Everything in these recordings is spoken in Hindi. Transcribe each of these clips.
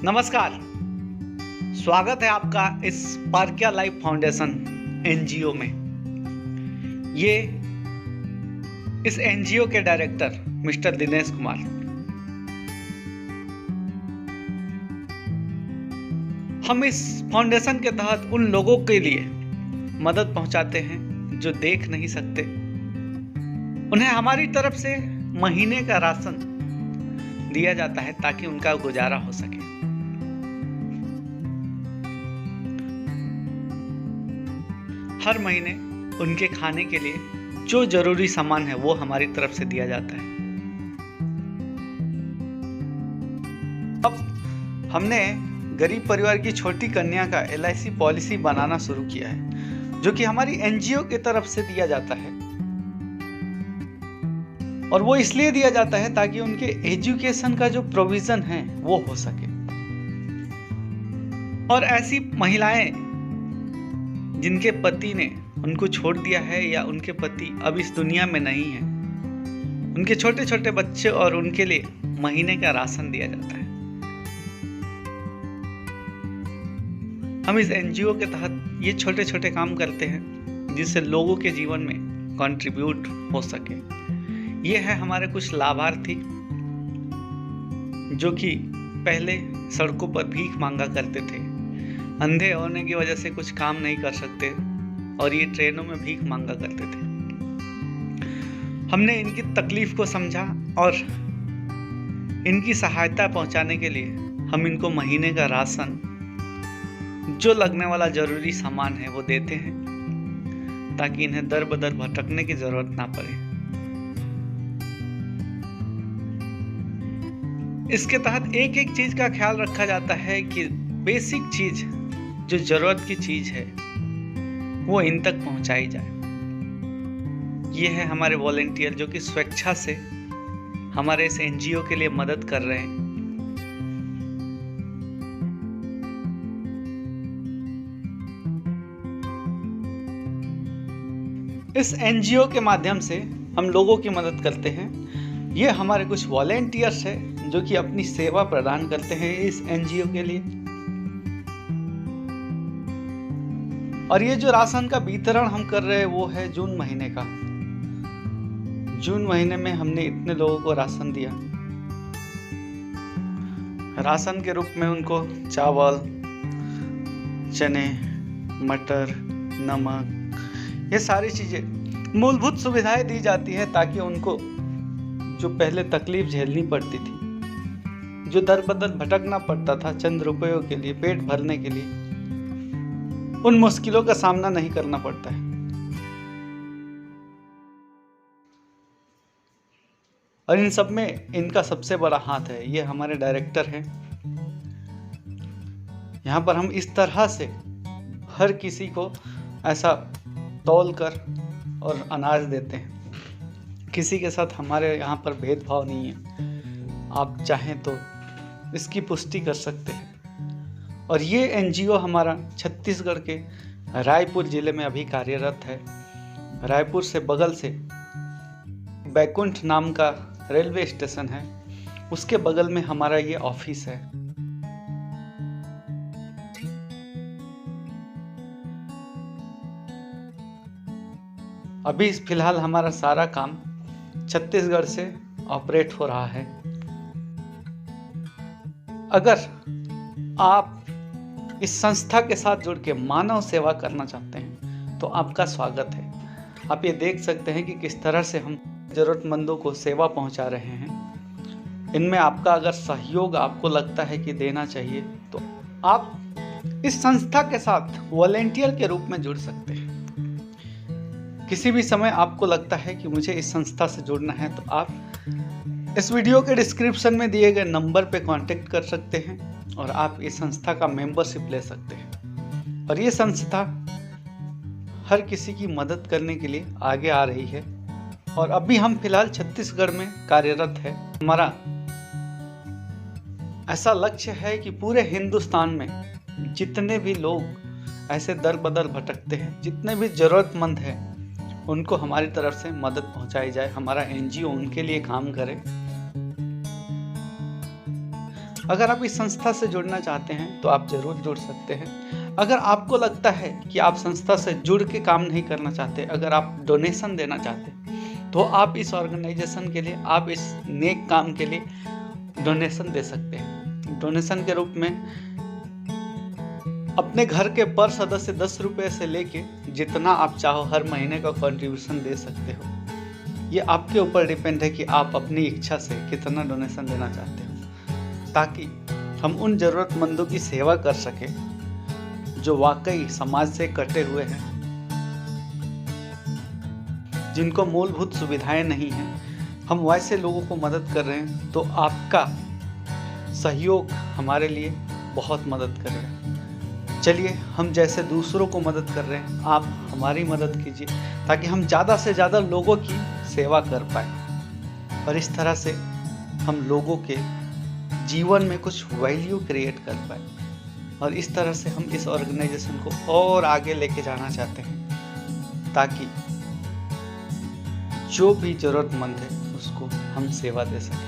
नमस्कार। स्वागत है आपका इस स्पार्किया लाइफ फाउंडेशन एनजीओ में। ये इस एनजीओ के डायरेक्टर मिस्टर दिनेश कुमार। हम इस फाउंडेशन के तहत उन लोगों के लिए मदद पहुंचाते हैं जो देख नहीं सकते। उन्हें हमारी तरफ से महीने का राशन दिया जाता है ताकि उनका गुजारा हो सके। हर महीने उनके खाने के लिए जो जरूरी सामान है वो हमारी तरफ से दिया जाता है। अब हमने गरीब परिवार की छोटी कन्या का LIC पॉलिसी बनाना शुरू किया है, जो कि हमारी एनजीओ की तरफ से दिया जाता है। और वो इसलिए दिया जाता है ताकि उनके एजुकेशन का जो प्रोविजन है वो हो सके। और ऐसी महिलाएं जिनके पति ने उनको छोड़ दिया है या उनके पति अब इस दुनिया में नहीं है, उनके छोटे छोटे बच्चे और उनके लिए महीने का राशन दिया जाता है। हम इस एनजीओ के तहत ये छोटे छोटे काम करते हैं जिससे लोगों के जीवन में कंट्रीब्यूट हो सके। ये है हमारे कुछ लाभार्थी जो कि पहले सड़कों पर भीख मांगा करते थे। अंधे होने की वजह से कुछ काम नहीं कर सकते और ये ट्रेनों में भीख मांगा करते थे। हमने इनकी तकलीफ को समझा और इनकी सहायता पहुंचाने के लिए हम इनको महीने का राशन, जो लगने वाला जरूरी सामान है वो देते हैं ताकि इन्हें दर बदर भटकने की जरूरत ना पड़े। इसके तहत एक एक चीज का ख्याल रखा जाता है कि बेसिक चीज, जो जरूरत की चीज है, वो इन तक पहुंचाई जाए। ये है हमारे वॉलेंटियर जो कि स्वेच्छा से हमारे इस एनजीओ के लिए मदद कर रहे हैं। इस एनजीओ के माध्यम से हम लोगों की मदद करते हैं। ये हमारे कुछ वॉलेंटियर्स हैं जो कि अपनी सेवा प्रदान करते हैं इस एनजीओ के लिए। और ये जो राशन का वितरण हम कर रहे हैं वो है जून महीने का। जून महीने में हमने इतने लोगों को राशन दिया। राशन के रूप में उनको चावल, चने, मटर, नमक, ये सारी चीजें, मूलभूत सुविधाएं दी जाती हैं ताकि उनको जो पहले तकलीफ झेलनी पड़ती थी, जो दर बदर भटकना पड़ता था चंद रुपयों के लिए, पेट भरने के लिए, उन मुश्किलों का सामना नहीं करना पड़ता है। और इन सब में इनका सबसे बड़ा हाथ है। ये हमारे डायरेक्टर हैं। यहाँ पर हम इस तरह से हर किसी को ऐसा तौल कर और अनाज देते हैं। किसी के साथ हमारे यहाँ पर भेदभाव नहीं है। आप चाहें तो इसकी पुष्टि कर सकते हैं। और ये एनजीओ हमारा छत्तीसगढ़ के रायपुर जिले में अभी कार्यरत है। रायपुर से बगल से बैकुंठ नाम का रेलवे स्टेशन है, उसके बगल में हमारा ये ऑफिस है। अभी फिलहाल हमारा सारा काम छत्तीसगढ़ से ऑपरेट हो रहा है। अगर आप इस संस्था के साथ जुड़ के मानव सेवा करना चाहते हैं तो आपका स्वागत है। आप ये देख सकते हैं कि किस तरह से हम जरूरतमंदों को सेवा पहुंचा रहे हैं। इनमें आपका अगर सहयोग आपको लगता है कि देना चाहिए तो आप इस संस्था के साथ वॉलेंटियर के रूप में जुड़ सकते हैं। किसी भी समय आपको लगता है कि मुझे इस संस्था से जुड़ना है तो आप इस वीडियो के डिस्क्रिप्शन में दिए गए नंबर पे कांटेक्ट कर सकते हैं और आप इस संस्था का मेंबरशिप ले सकते हैं। और ये संस्था हर किसी की मदद करने के लिए आगे आ रही है। और अभी हम फिलहाल छत्तीसगढ़ में कार्यरत है। हमारा ऐसा लक्ष्य है कि पूरे हिंदुस्तान में जितने भी लोग ऐसे दर बदर भटकते हैं, जितने भी जरूरतमंद हैं, उनको हमारी तरफ से मदद पहुंचाई जाए। हमारा एनजीओ उनके लिए काम करे। अगर आप इस संस्था से जुड़ना चाहते हैं तो आप ज़रूर जुड़ सकते हैं। अगर आपको लगता है कि आप संस्था से जुड़ के काम नहीं करना चाहते, अगर आप डोनेशन देना चाहते हैं, तो आप इस ऑर्गेनाइजेशन के लिए, आप इस नेक काम के लिए डोनेशन दे सकते हैं। डोनेशन के रूप में अपने घर के पर सदस्य 10 रुपये से लेके जितना आप चाहो हर महीने का कंट्रीब्यूशन दे सकते हो। ये आपके ऊपर डिपेंड है कि आप अपनी इच्छा से कितना डोनेशन देना चाहते हो, ताकि हम उन ज़रूरतमंदों की सेवा कर सकें जो वाकई समाज से कटे हुए हैं, जिनको मूलभूत सुविधाएं नहीं हैं। हम वैसे लोगों को मदद कर रहे हैं, तो आपका सहयोग हमारे लिए बहुत मदद करेगा। चलिए, हम जैसे दूसरों को मदद कर रहे हैं, आप हमारी मदद कीजिए, ताकि हम ज़्यादा से ज़्यादा लोगों की सेवा कर पाए और इस तरह से हम लोगों के जीवन में कुछ वैल्यू क्रिएट कर पाए। और इस तरह से हम इस ऑर्गेनाइजेशन को और आगे लेके जाना चाहते हैं, ताकि जो भी ज़रूरतमंद है उसको हम सेवा दे सकें।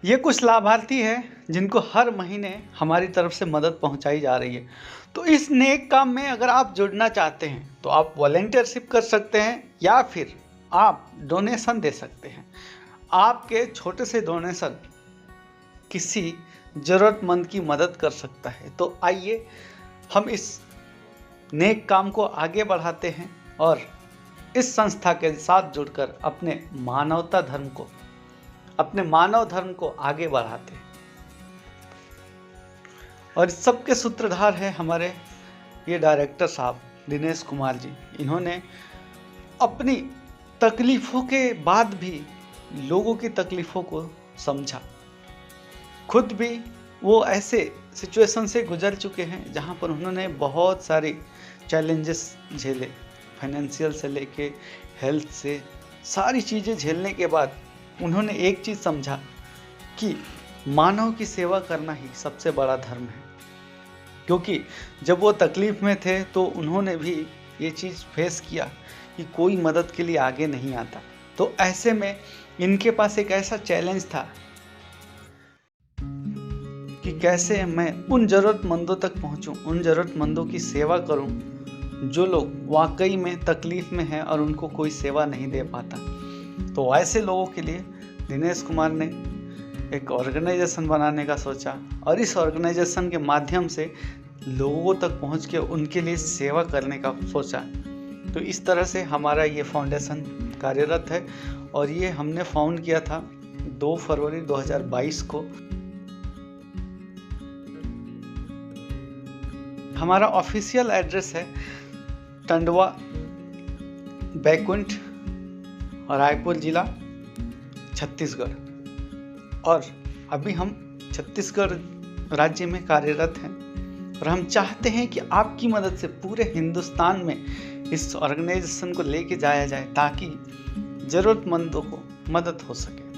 ये कुछ लाभार्थी हैं जिनको हर महीने हमारी तरफ से मदद पहुंचाई जा रही है। तो इस नेक काम में अगर आप जुड़ना चाहते हैं तो आप वॉलंटियरशिप कर सकते हैं या फिर आप डोनेशन दे सकते हैं। आपके छोटे से डोनेशन किसी ज़रूरतमंद की मदद कर सकता है। तो आइए हम इस नेक काम को आगे बढ़ाते हैं और इस संस्था के साथ जुड़कर अपने मानव धर्म को आगे बढ़ाते हैं। और इस सब के सूत्रधार है हमारे ये डायरेक्टर साहब दिनेश कुमार जी। इन्होंने अपनी तकलीफ़ों के बाद भी लोगों की तकलीफ़ों को समझा। खुद भी वो ऐसे सिचुएशन से गुजर चुके हैं जहाँ पर उन्होंने बहुत सारी चैलेंजेस झेले, फाइनेंशियल से लेके हेल्थ से सारी चीज़ें झेलने के बाद उन्होंने एक चीज़ समझा कि मानव की सेवा करना ही सबसे बड़ा धर्म है। क्योंकि जब वो तकलीफ़ में थे तो उन्होंने भी ये चीज़ फेस किया कि कोई मदद के लिए आगे नहीं आता। तो ऐसे में इनके पास एक ऐसा चैलेंज था कि कैसे मैं उन ज़रूरतमंदों तक पहुंचूं, उन ज़रूरतमंदों की सेवा करूं जो लोग वाकई में तकलीफ़ में हैं और उनको कोई सेवा नहीं दे पाता। तो ऐसे लोगों के लिए दिनेश कुमार ने एक ऑर्गेनाइजेशन बनाने का सोचा और इस ऑर्गेनाइजेशन के माध्यम से लोगों तक पहुंच के उनके लिए सेवा करने का सोचा। तो इस तरह से हमारा ये फाउंडेशन कार्यरत है और ये हमने फाउंड किया था 2 फरवरी 2022 को। हमारा ऑफिशियल एड्रेस है टंडवा, बैकुंठ, रायपुर जिला, छत्तीसगढ़। और अभी हम छत्तीसगढ़ राज्य में कार्यरत हैं और हम चाहते हैं कि आपकी मदद से पूरे हिंदुस्तान में इस ऑर्गेनाइजेशन को लेके जाया जाए ताकि ज़रूरतमंदों को मदद हो सके।